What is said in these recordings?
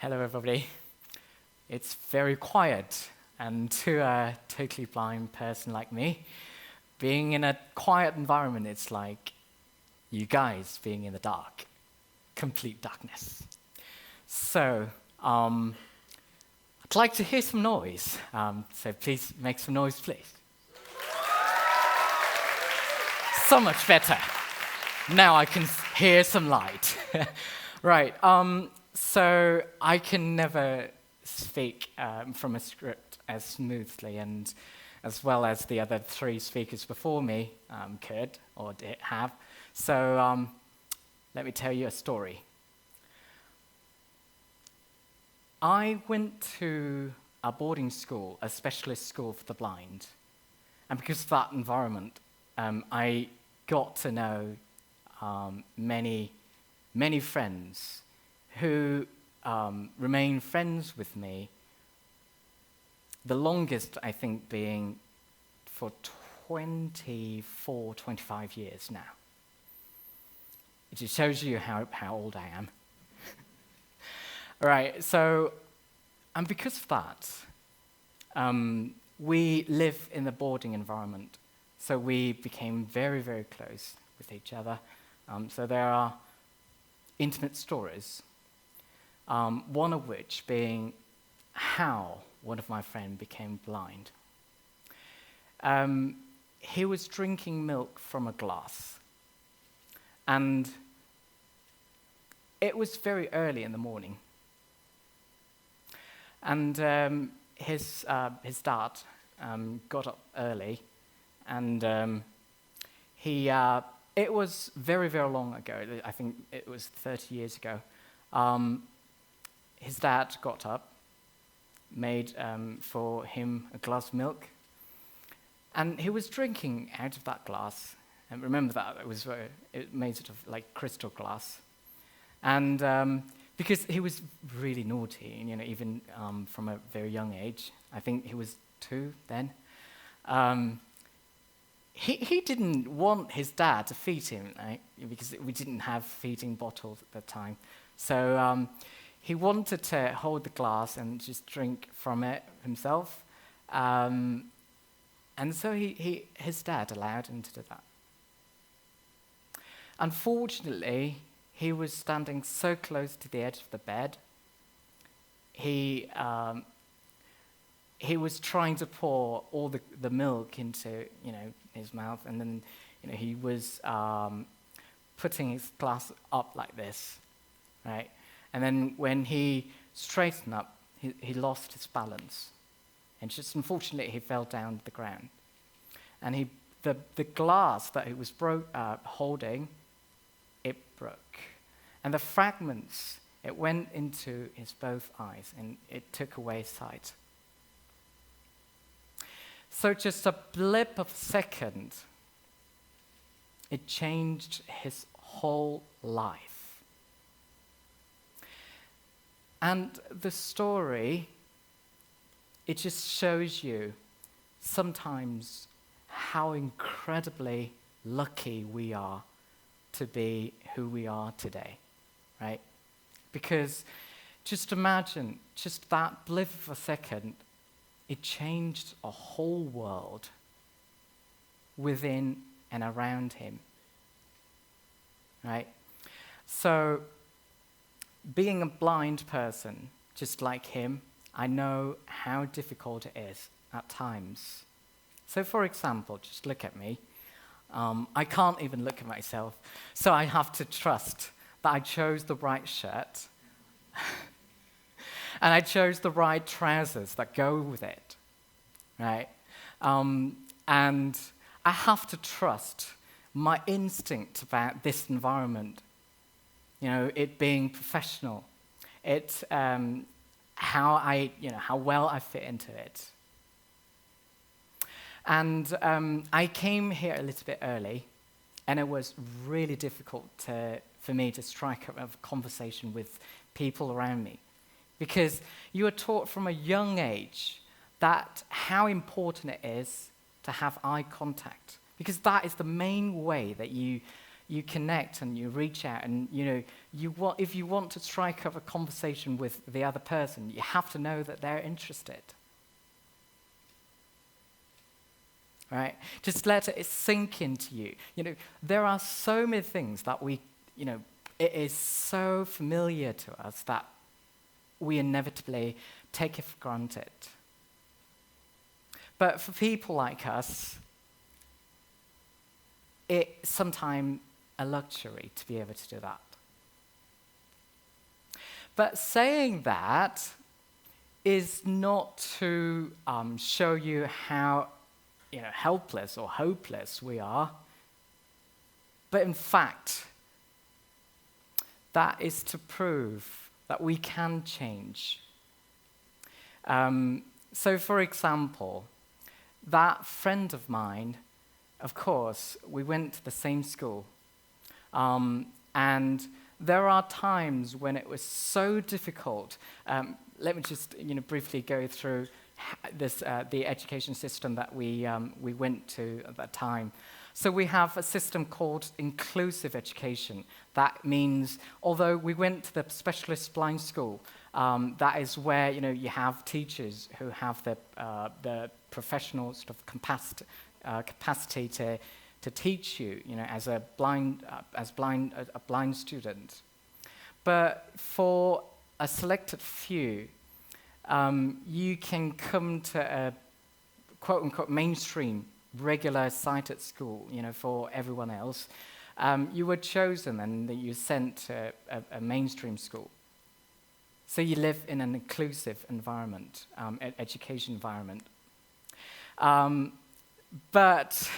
Hello, everybody. It's very quiet, and to a totally blind person like me, being in a quiet environment, it's like you guys being in the dark, complete darkness. So, I'd like to hear some noise. So please make some noise, please. So much better. Now I can hear some light. Right. So I can never speak from a script as smoothly and as well as the other three speakers before me could or did have. So let me tell you a story. I went to a boarding school, a specialist school for the blind. And because of that environment, I got to know many friends who remain friends with me, the longest, I think, being for 24, 25 years now. It just shows you how old I am. All right, so, and because of that, we live in the boarding environment, so we became very, very close with each other. So there are intimate stories, one of which being how one of my friends became blind. He was drinking milk from a glass, and it was very early in the morning. And his dad got up early, and it was very, very long ago. I think it was 30 years ago. His dad got up, made for him a glass of milk, and he was drinking out of that glass. And remember that it made sort of like crystal glass, and because he was really naughty, even from a very young age. I think he was 2 then. He didn't want his dad to feed him, right? Because we didn't have feeding bottles at the time. So he wanted to hold the glass and just drink from it himself. And so his dad allowed him to do that. Unfortunately, he was standing so close to the edge of the bed, he was trying to pour all the milk into, his mouth, and then, he was putting his glass up like this, right? And then when he straightened up, he lost his balance, and just unfortunately he fell down to the ground. And the glass that he was holding, it broke, and the fragments, it went into his both eyes, and it took away sight. So just a blip of a second, it changed his whole life. And the story, it just shows you sometimes how incredibly lucky we are to be who we are today, right? Because just imagine, just that blip of a second, it changed a whole world within and around him, right? So, being a blind person, just like him, I know how difficult it is at times. So, for example, just look at me. I can't even look at myself, so I have to trust that I chose the right shirt and I chose the right trousers that go with it, right? And I have to trust my instinct about this environment, it being professional, how well I fit into it. And I came here a little bit early, and it was really difficult for me to strike up a conversation with people around me, because you are taught from a young age that how important it is to have eye contact, because that is the main way that you you connect and you reach out and, if you want to strike up a conversation with the other person, you have to know that they're interested. Right? Just let it sink into you. There are so many things that it is so familiar to us that we inevitably take it for granted. But for people like us, it's sometimes a luxury to be able to do that. But saying that is not to show you how helpless or hopeless we are, but in fact, that is to prove that we can change. So, for example, that friend of mine, of course, we went to the same school, and there are times when it was so difficult. Let me just briefly go through the education system that we went to at that time. So we have a system called inclusive education. That means, although we went to the specialist blind school, that is where you have teachers who have the professional sort of capacity to teach you, as a blind student. But for a selected few, you can come to a quote-unquote mainstream, regular sighted school, for everyone else. You were chosen and you sent to a mainstream school. So you live in an inclusive environment, education environment. But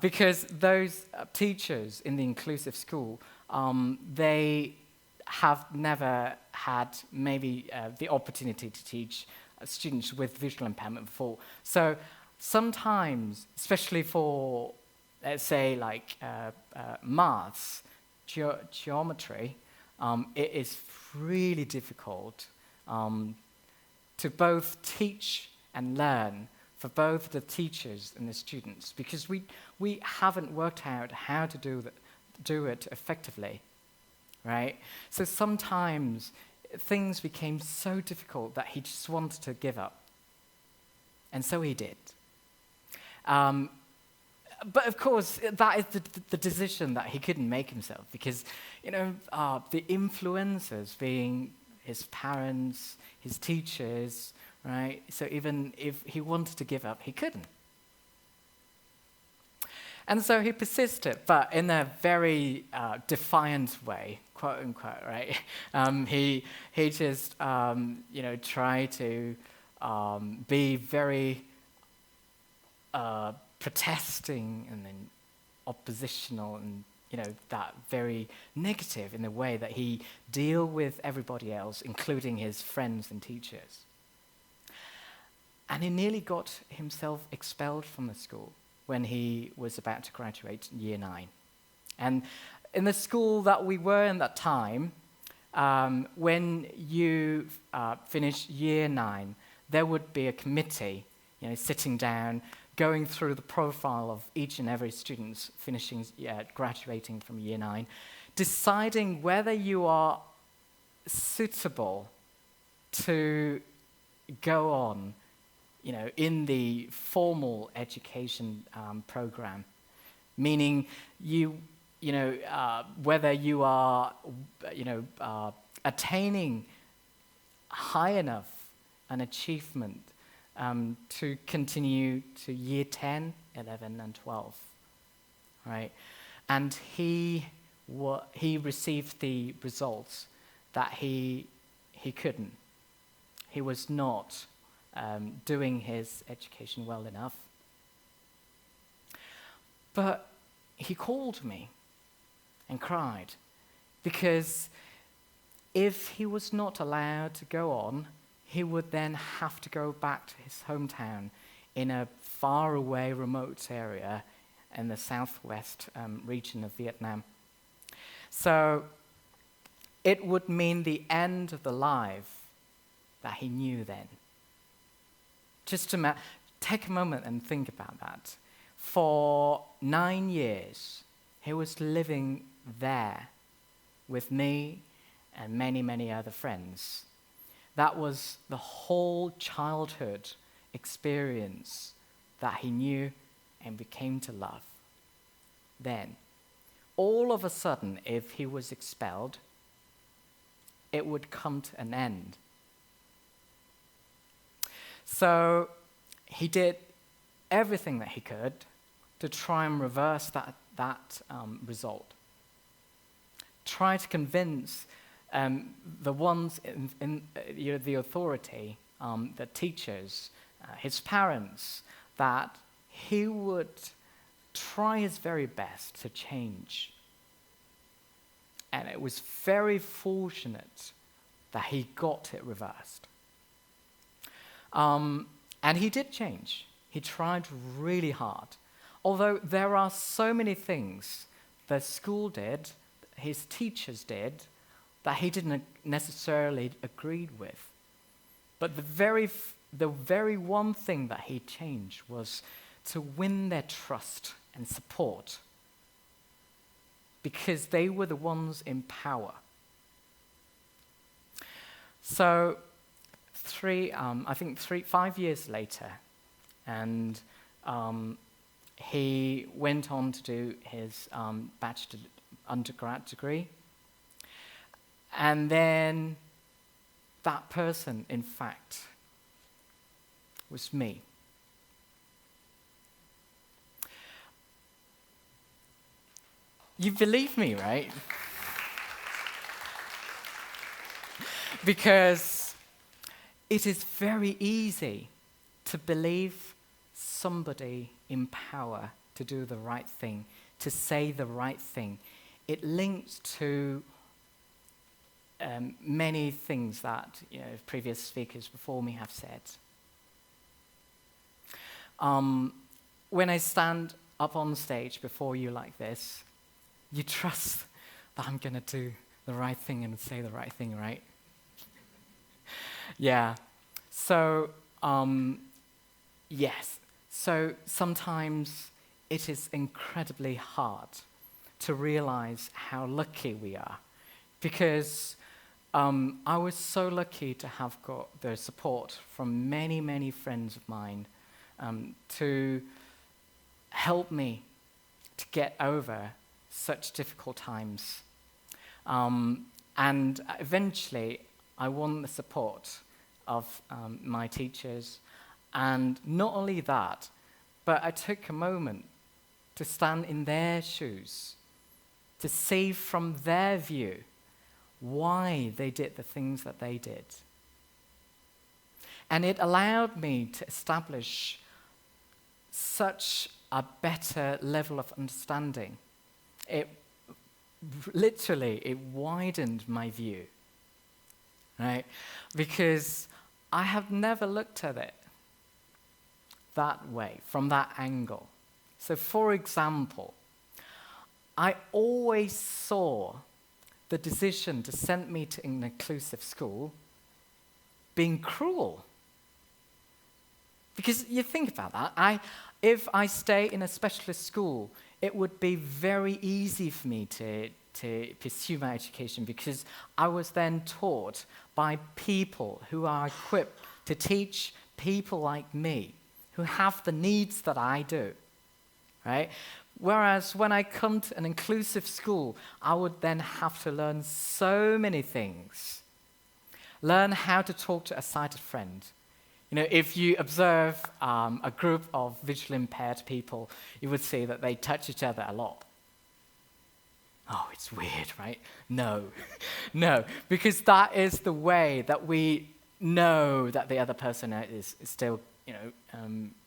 because those teachers in the inclusive school, they have never had maybe the opportunity to teach students with visual impairment before. So sometimes, especially for, let's say, like maths, geometry, it is really difficult to both teach and learn for both the teachers and the students, because we haven't worked out how to do it effectively, right? So sometimes things became so difficult that he just wanted to give up. And so he did. But of course, that is the decision that he couldn't make himself, because, the influencers being his parents, his teachers, right? So even if he wanted to give up, he couldn't. And so he persisted, but in a very defiant way, quote unquote, right? He just, tried to be very protesting and then oppositional and, that very negative in the way that he deal with everybody else, including his friends and teachers. And he nearly got himself expelled from the school when he was about to graduate in year 9. And in the school that we were in that time, when you finish year 9, there would be a committee, sitting down, going through the profile of each and every student graduating from year 9, deciding whether you are suitable to go on, in the formal education program, meaning whether you are, attaining high enough an achievement to continue to year 10, 11, and 12, right? And he received the results that he couldn't. He was not doing his education well enough. But he called me and cried, because if he was not allowed to go on, he would then have to go back to his hometown in a faraway, remote area in the southwest region of Vietnam. So it would mean the end of the life that he knew then. Just to take a moment and think about that. For 9 years, he was living there with me and many, many other friends. That was the whole childhood experience that he knew and became to love. Then, all of a sudden, if he was expelled, it would come to an end. So he did everything that he could to try and reverse that result. Try to convince the ones in the authority, the teachers, his parents, that he would try his very best to change. And it was very fortunate that he got it reversed. And he did change. He tried really hard. Although there are so many things the school did, his teachers did, that he didn't necessarily agree with. But the very one thing that he changed was to win their trust and support, because they were the ones in power. So 5 years later, and he went on to do his undergrad degree. And then that person, in fact, was me. You believe me, right? Because it is very easy to believe somebody in power to do the right thing, to say the right thing. It links to many things that previous speakers before me have said. When I stand up on stage before you like this, you trust that I'm going to do the right thing and say the right thing, right? Yeah. So, yes. So sometimes it is incredibly hard to realize how lucky we are, because I was so lucky to have got the support from many, many friends of mine to help me to get over such difficult times. And eventually, I won the support of my teachers. And not only that, but I took a moment to stand in their shoes, to see from their view why they did the things that they did. And it allowed me to establish such a better level of understanding. It widened my view, right? Because I have never looked at it that way, from that angle. So for example, I always saw the decision to send me to an inclusive school being cruel. Because you think about that, if I stay in a specialist school, it would be very easy for me to pursue my education, because I was then taught by people who are equipped to teach people like me, who have the needs that I do, right? Whereas when I come to an inclusive school, I would then have to learn so many things. Learn how to talk to a sighted friend. If you observe a group of visually impaired people, you would see that they touch each other a lot. Oh, it's weird, right? No, no, because that is the way that we know that the other person is still,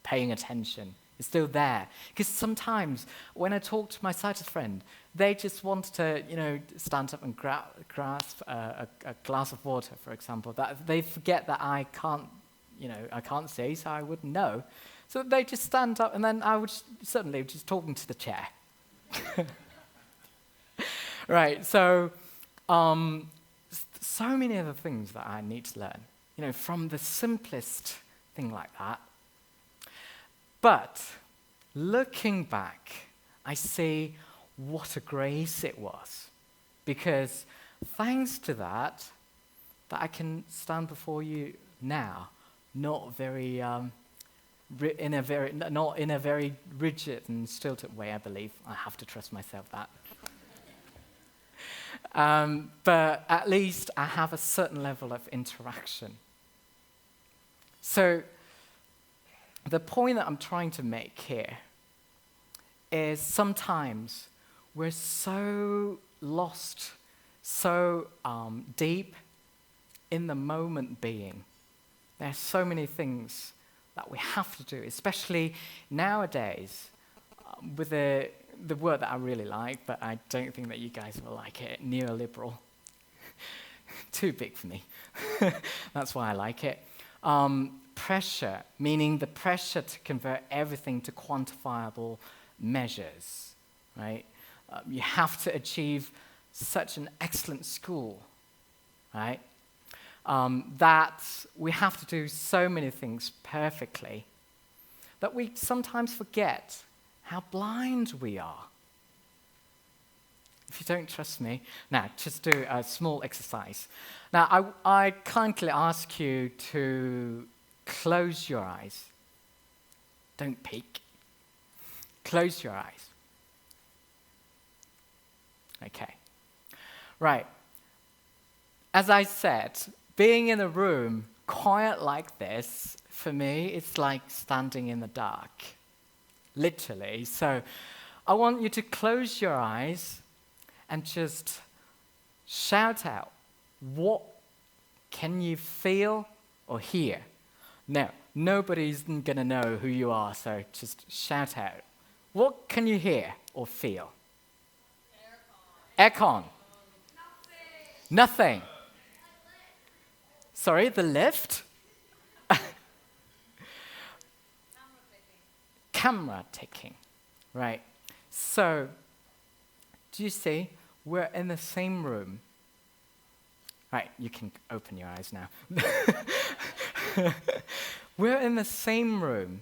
paying attention. It's still there. Because sometimes when I talk to my sighted friend, they just want to, stand up and grasp a glass of water, for example. That they forget that I can't see, so I wouldn't know. So they just stand up, and then I would suddenly just talking to the chair. Right, so so many other things that I need to learn, from the simplest thing like that. But looking back, I see what a grace it was. Because thanks to that I can stand before you now, not in a very rigid and stilted way, I believe. I have to trust myself that. But at least I have a certain level of interaction. So the point that I'm trying to make here is sometimes we're so lost, so deep in the moment being. There are so many things that we have to do, especially nowadays with the word that I really like, but I don't think that you guys will like it, neoliberal. Too big for me. That's why I like it. Pressure, meaning the pressure to convert everything to quantifiable measures, right? You have to achieve such an excellent school, right? That we have to do so many things perfectly that we sometimes forget how blind we are. If you don't trust me, now just do a small exercise. Now, I kindly ask you to close your eyes. Don't peek. Close your eyes. Okay. Right. As I said, being in a room quiet like this, for me, it's like standing in the dark. Literally. So I want you to close your eyes and just shout out. What can you feel or hear? Now, nobody's going to know who you are, so just shout out. What can you hear or feel? Aircon. Nothing. Sorry, the lift? Camera ticking. Right. So, do you see? We're in the same room. Right, you can open your eyes now. We're in the same room,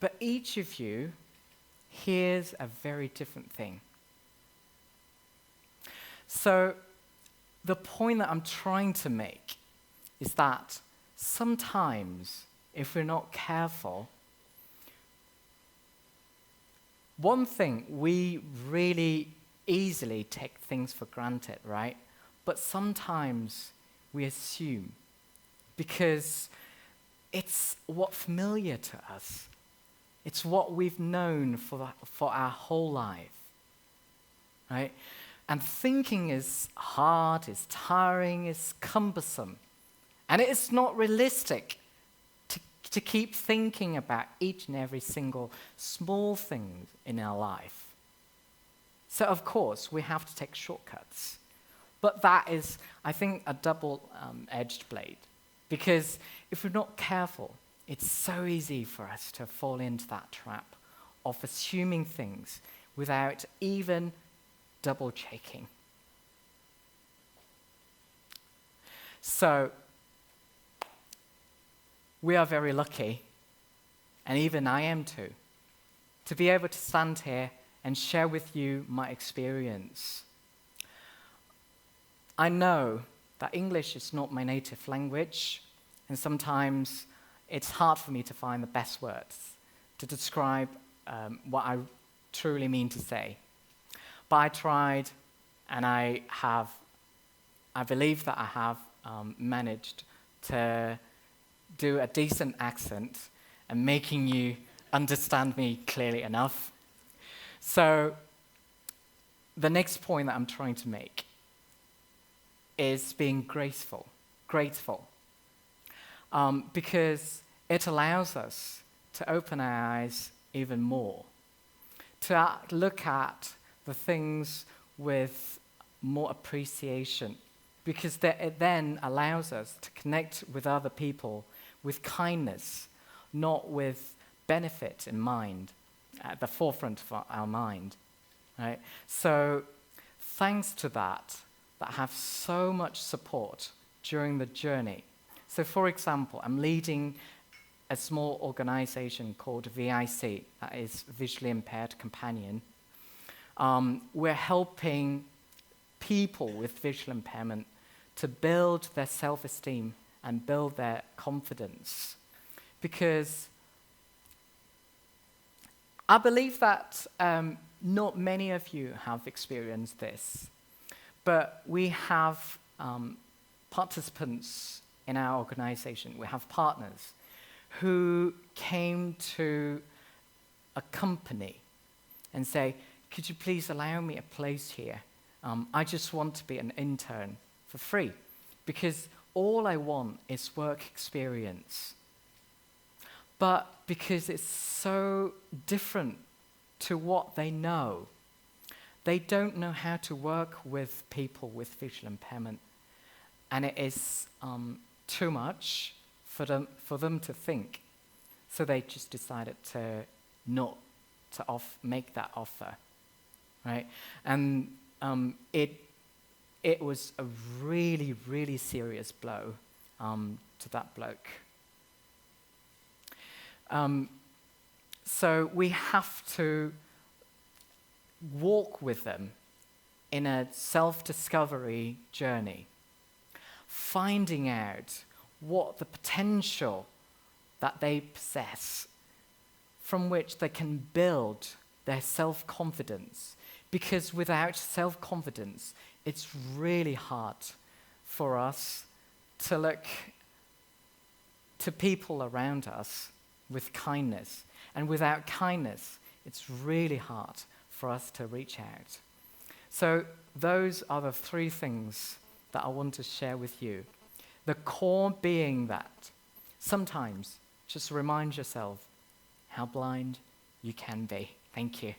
but each of you hears a very different thing. So, the point that I'm trying to make is that sometimes, if we're not careful, one thing, we really easily take things for granted, right? But sometimes we assume, because it's what's familiar to us. It's what we've known for our whole life, right? And thinking is hard, is tiring, is cumbersome. And it's not realistic to keep thinking about each and every single small thing in our life. So, of course, we have to take shortcuts. But that is, I think, a double-edged blade. Because if we're not careful, it's so easy for us to fall into that trap of assuming things without even double-checking. So, we are very lucky, and even I am too, to be able to stand here and share with you my experience. I know that English is not my native language, and sometimes it's hard for me to find the best words to describe what I truly mean to say. But I tried, and I believe that I have managed to do a decent accent and making you understand me clearly enough. So the next point that I'm trying to make is being grateful, because it allows us to open our eyes even more, to look at the things with more appreciation, because it then allows us to connect with other people with kindness, not with benefit in mind, at the forefront of our mind, right? So thanks to that have so much support during the journey. So for example, I'm leading a small organization called VIC, that is Visually Impaired Companion. we're helping people with visual impairment to build their self-esteem and build their confidence. Because I believe that not many of you have experienced this, but we have participants in our organization, we have partners who came to a company and say, could you please allow me a place here? I just want to be an intern for free because all I want is work experience. But because it's so different to what they know, they don't know how to work with people with visual impairment. And it is too much for them to think. So they just decided to not to make that offer, right? And it was a really, really serious blow to that bloke. So we have to walk with them in a self-discovery journey, finding out what the potential that they possess from which they can build their self-confidence. Because without self-confidence, it's really hard for us to look to people around us with kindness. And without kindness, it's really hard for us to reach out. So those are the three things that I want to share with you. The core being that sometimes just remind yourself how blind you can be. Thank you.